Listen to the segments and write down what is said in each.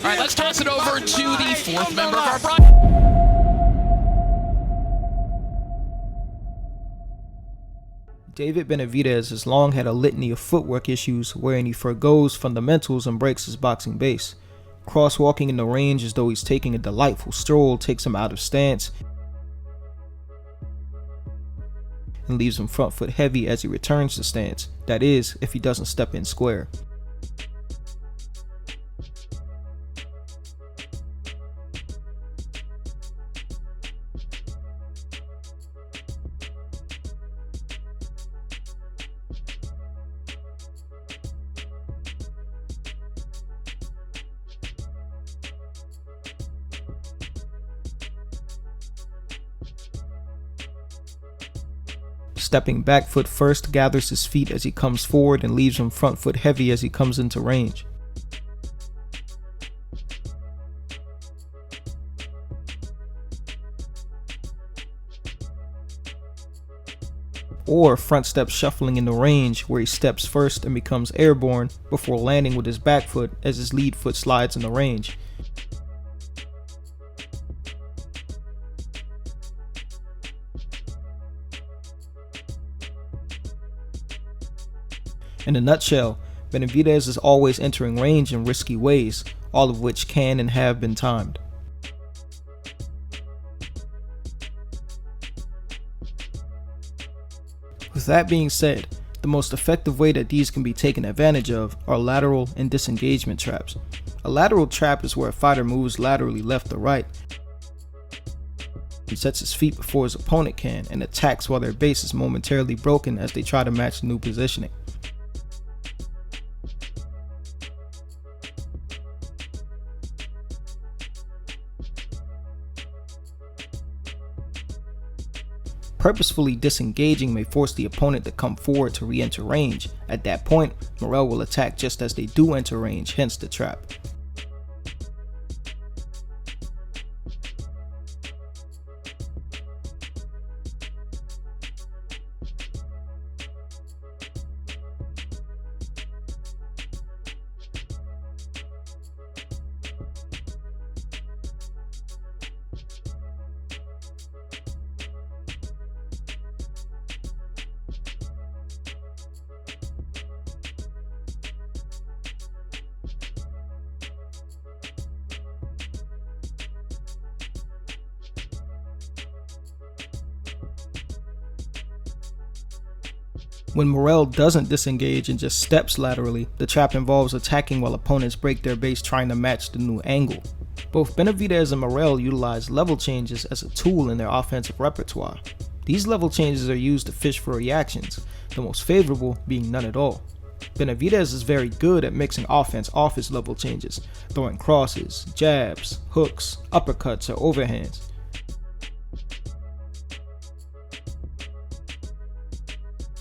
right, let's toss it over to the fourth member of our broadcast. David Benavidez has long had a litany of footwork issues wherein he forgoes fundamentals and breaks his boxing base. Crosswalking in the range as though he's taking a delightful stroll takes him out of stance and leaves him front foot heavy as he returns to stance, that is, if he doesn't step in square. Stepping back foot first gathers his feet as he comes forward and leaves him front foot heavy as he comes into range. Or front step shuffling in the range where he steps first and becomes airborne before landing with his back foot as his lead foot slides in the range. In a nutshell, Benavidez is always entering range in risky ways, all of which can and have been timed. With that being said, the most effective way that these can be taken advantage of are lateral and disengagement traps. A lateral trap is where a fighter moves laterally left or right and sets his feet before his opponent can and attacks while their base is momentarily broken as they try to match the new positioning. Purposefully disengaging may force the opponent to come forward to re-enter range. At that point, Morrell will attack just as they do enter range, hence the trap. When Morrell doesn't disengage and just steps laterally, the trap involves attacking while opponents break their base trying to match the new angle. Both Benavidez and Morrell utilize level changes as a tool in their offensive repertoire. These level changes are used to fish for reactions, the most favorable being none at all. Benavidez is very good at mixing offense off his level changes, throwing crosses, jabs, hooks, uppercuts, or overhands.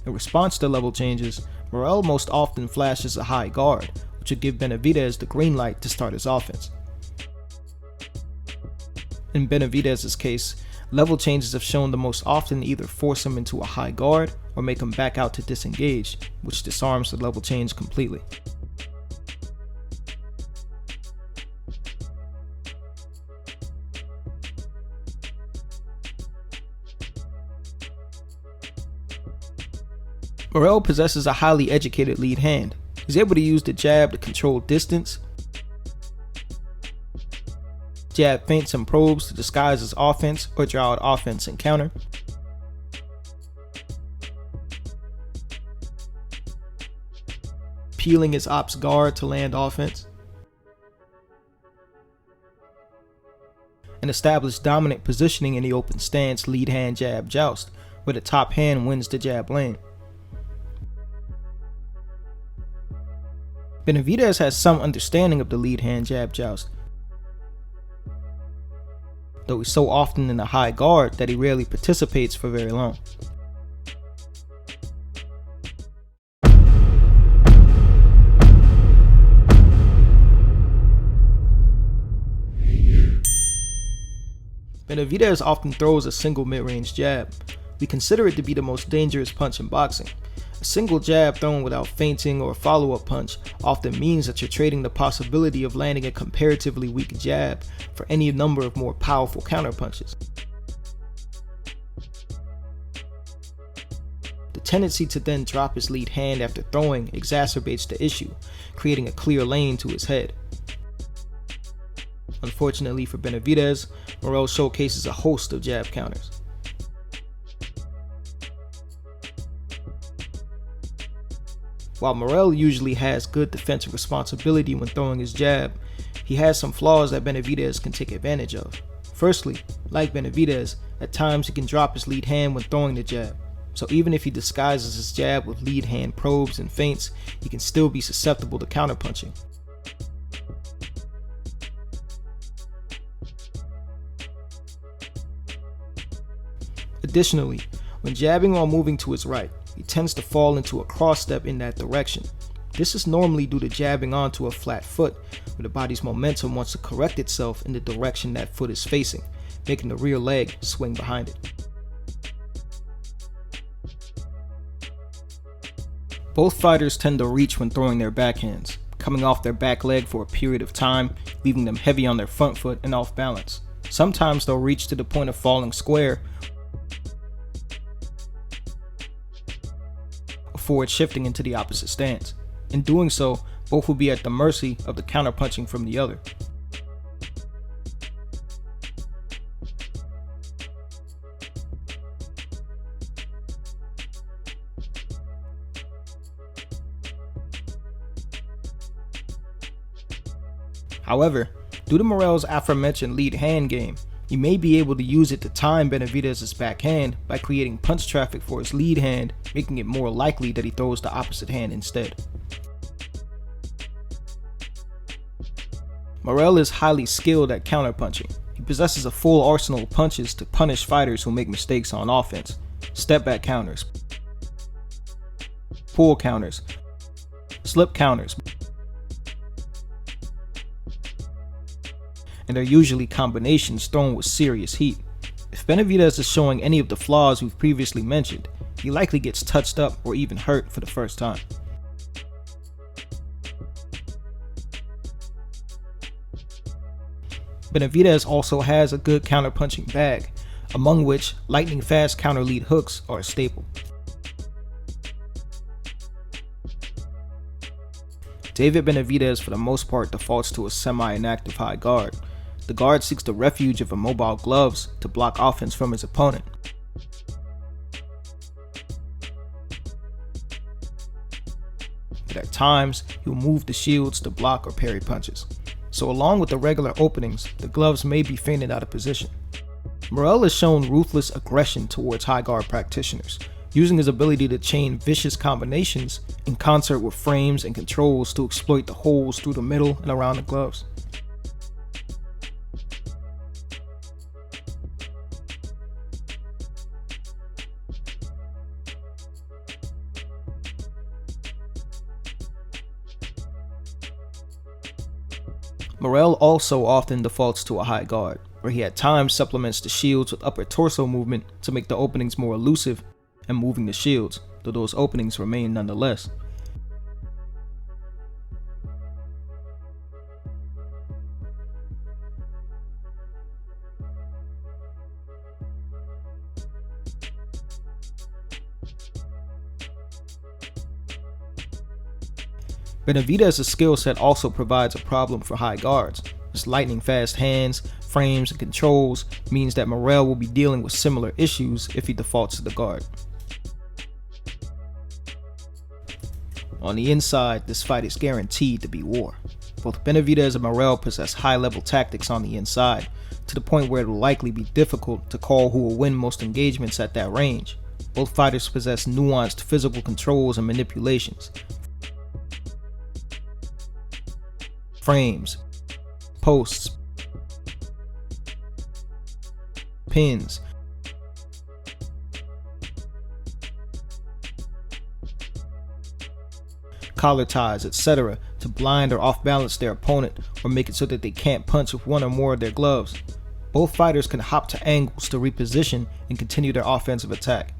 In response to level changes, Morrell most often flashes a high guard, which would give Benavidez the green light to start his offense. In Benavidez's case, level changes have shown to most often either force him into a high guard or make him back out to disengage, which disarms the level change completely. Morrell possesses a highly educated lead hand. He's able to use the jab to control distance, jab feints and probes to disguise his offense or draw out offense and counter, peeling his op's guard to land offense, and establish dominant positioning in the open stance lead hand jab joust, where the top hand wins the jab lane. Benavidez has some understanding of the lead hand jab joust, though he's so often in a high guard that he rarely participates for very long. Benavidez often throws a single mid-range jab. We consider it to be the most dangerous punch in boxing, single jab thrown without feinting or follow-up punch often means that you're trading the possibility of landing a comparatively weak jab for any number of more powerful counterpunches. The tendency to then drop his lead hand after throwing exacerbates the issue, creating a clear lane to his head. Unfortunately for Benavidez, Morrell showcases a host of jab counters. While Morrell usually has good defensive responsibility when throwing his jab, he has some flaws that Benavidez can take advantage of. Firstly, like Benavidez, at times he can drop his lead hand when throwing the jab, so even if he disguises his jab with lead hand probes and feints, he can still be susceptible to counterpunching. Additionally, when jabbing while moving to his right, he tends to fall into a cross step in that direction. This is normally due to jabbing onto a flat foot, where the body's momentum wants to correct itself in the direction that foot is facing, making the rear leg swing behind it. Both fighters tend to reach when throwing their backhands, coming off their back leg for a period of time, leaving them heavy on their front foot and off balance. Sometimes they'll reach to the point of falling square, forward shifting into the opposite stance. In doing so, both will be at the mercy of the counterpunching from the other. However, due to Morrell's aforementioned lead hand game, he may be able to use it to time Benavidez's backhand by creating punch traffic for his lead hand, making it more likely that he throws the opposite hand instead. Morrell is highly skilled at counterpunching. He possesses a full arsenal of punches to punish fighters who make mistakes on offense: step back counters, pull counters, slip counters, and they're usually combinations thrown with serious heat. If Benavidez is showing any of the flaws we've previously mentioned, he likely gets touched up or even hurt for the first time. Benavidez also has a good counterpunching bag, among which lightning fast counter lead hooks are a staple. David Benavidez for the most part defaults to a semi-inactive high guard. The guard seeks the refuge of immobile gloves to block offense from his opponent. But at times, he'll move the shields to block or parry punches. So along with the regular openings, the gloves may be feinted out of position. Morrell has shown ruthless aggression towards high guard practitioners, using his ability to chain vicious combinations in concert with frames and controls to exploit the holes through the middle and around the gloves. Morrell also often defaults to a high guard, where he at times supplements the shields with upper torso movement to make the openings more elusive and moving the shields, though those openings remain nonetheless. Benavidez's skill set also provides a problem for high guards. His lightning fast hands, frames, and controls means that Morrell will be dealing with similar issues if he defaults to the guard. On the inside, this fight is guaranteed to be war. Both Benavidez and Morrell possess high-level tactics on the inside, to the point where it will likely be difficult to call who will win most engagements at that range. Both fighters possess nuanced physical controls and manipulations. Frames, posts, pins, collar ties, etc. to blind or off-balance their opponent or make it so that they can't punch with one or more of their gloves. Both fighters can hop to angles to reposition and continue their offensive attack.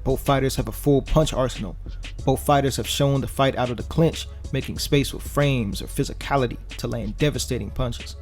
Both fighters have a full punch arsenal. Both fighters have shown to fight out of the clinch, making space with frames or physicality to land devastating punches.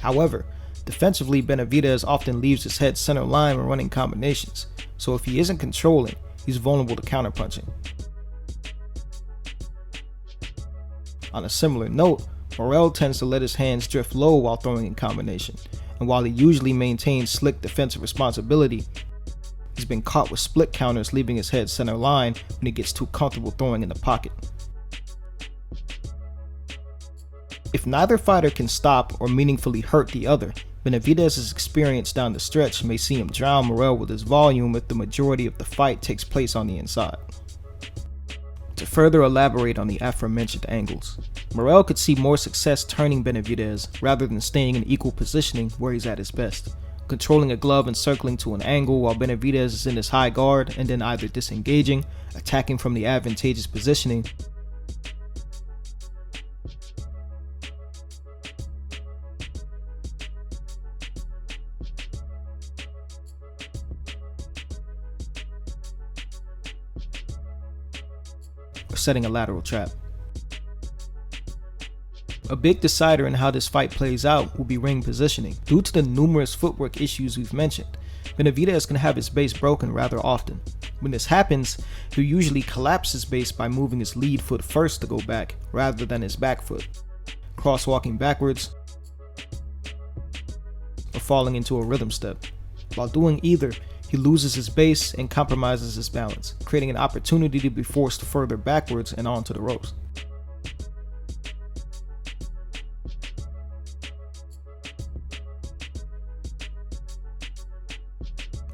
However, defensively, Benavidez often leaves his head center line when running combinations, so if he isn't controlling, he's vulnerable to counterpunching. On a similar note, Morrell tends to let his hands drift low while throwing in combination, and while he usually maintains slick defensive responsibility, he's been caught with split counters leaving his head center line when he gets too comfortable throwing in the pocket. If neither fighter can stop or meaningfully hurt the other, Benavidez's experience down the stretch may see him drown Morrell with his volume if the majority of the fight takes place on the inside. To further elaborate on the aforementioned angles, Morrell could see more success turning Benavidez rather than staying in equal positioning where he's at his best, controlling a glove and circling to an angle while Benavidez is in his high guard and then either disengaging, attacking from the advantageous positioning, or setting a lateral trap. A big decider in how this fight plays out will be ring positioning. Due to the numerous footwork issues we've mentioned, Benavidez can have his base broken rather often. When this happens, he'll usually collapse his base by moving his lead foot first to go back, rather than his back foot, crosswalking backwards, or falling into a rhythm step. While doing either, he loses his base and compromises his balance, creating an opportunity to be forced further backwards and onto the ropes.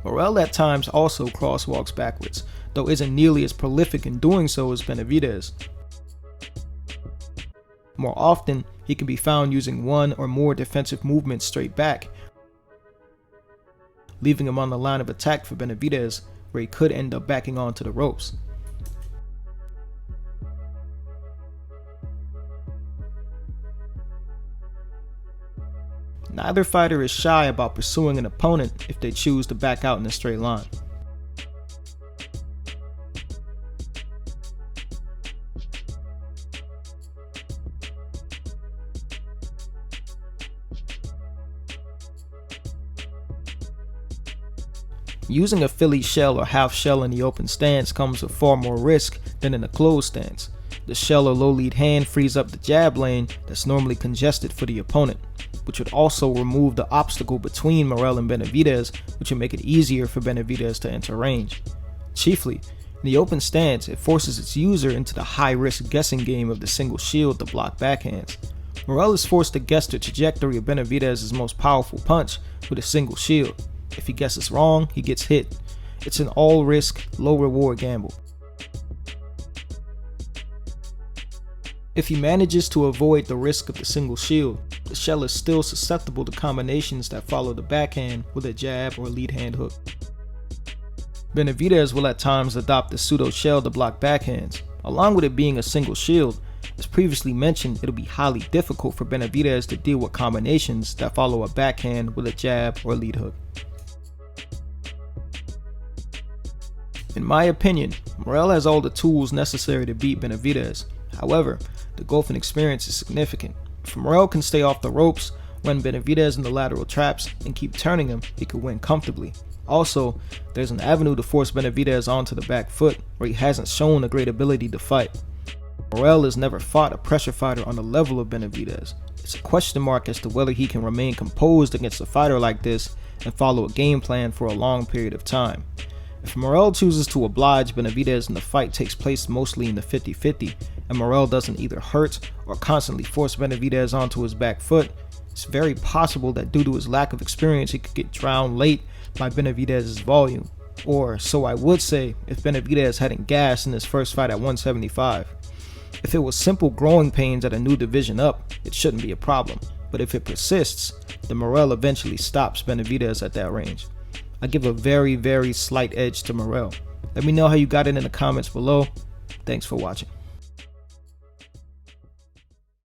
Morrell at times also crosswalks backwards, though isn't nearly as prolific in doing so as Benavidez. More often, he can be found using one or more defensive movements straight back, leaving him on the line of attack for Benavidez, where he could end up backing onto the ropes. Neither fighter is shy about pursuing an opponent if they choose to back out in a straight line. Using a Philly shell or half shell in the open stance comes with far more risk than in a closed stance. The shell or low lead hand frees up the jab lane that's normally congested for the opponent, which would also remove the obstacle between Morrell and Benavidez, which would make it easier for Benavidez to enter range. Chiefly, in the open stance, it forces its user into the high-risk guessing game of the single shield to block backhands. Morrell is forced to guess the trajectory of Benavidez's most powerful punch with a single shield. If he guesses wrong, he gets hit. It's an all-risk, low-reward gamble. If he manages to avoid the risk of the single shield, the shell is still susceptible to combinations that follow the backhand with a jab or lead hand hook. Benavidez will at times adopt the pseudo shell to block backhands. Along with it being a single shield, as previously mentioned, it'll be highly difficult for Benavidez to deal with combinations that follow a backhand with a jab or lead hook. In my opinion, Morrell has all the tools necessary to beat Benavidez. However, the gulf in experience is significant. If Morrell can stay off the ropes, run Benavidez in the lateral traps, and keep turning him, he could win comfortably. Also, there's an avenue to force Benavidez onto the back foot, where he hasn't shown a great ability to fight. Morrell has never fought a pressure fighter on the level of Benavidez. It's a question mark as to whether he can remain composed against a fighter like this and follow a game plan for a long period of time. If Morrell chooses to oblige Benavidez and the fight takes place mostly in the 50-50, and Morrell doesn't either hurt or constantly force Benavidez onto his back foot, It's very possible that due to his lack of experience, he could get drowned late by Benavidez's volume. Or so I would say if Benavidez hadn't gassed in his first fight at 175. If it was simple growing pains at a new division up, it shouldn't be a problem. But if it persists, then Morrell eventually stops Benavidez at that range. I give a very, very slight edge to Morrell. Let me know how you got it in the comments below. Thanks for watching.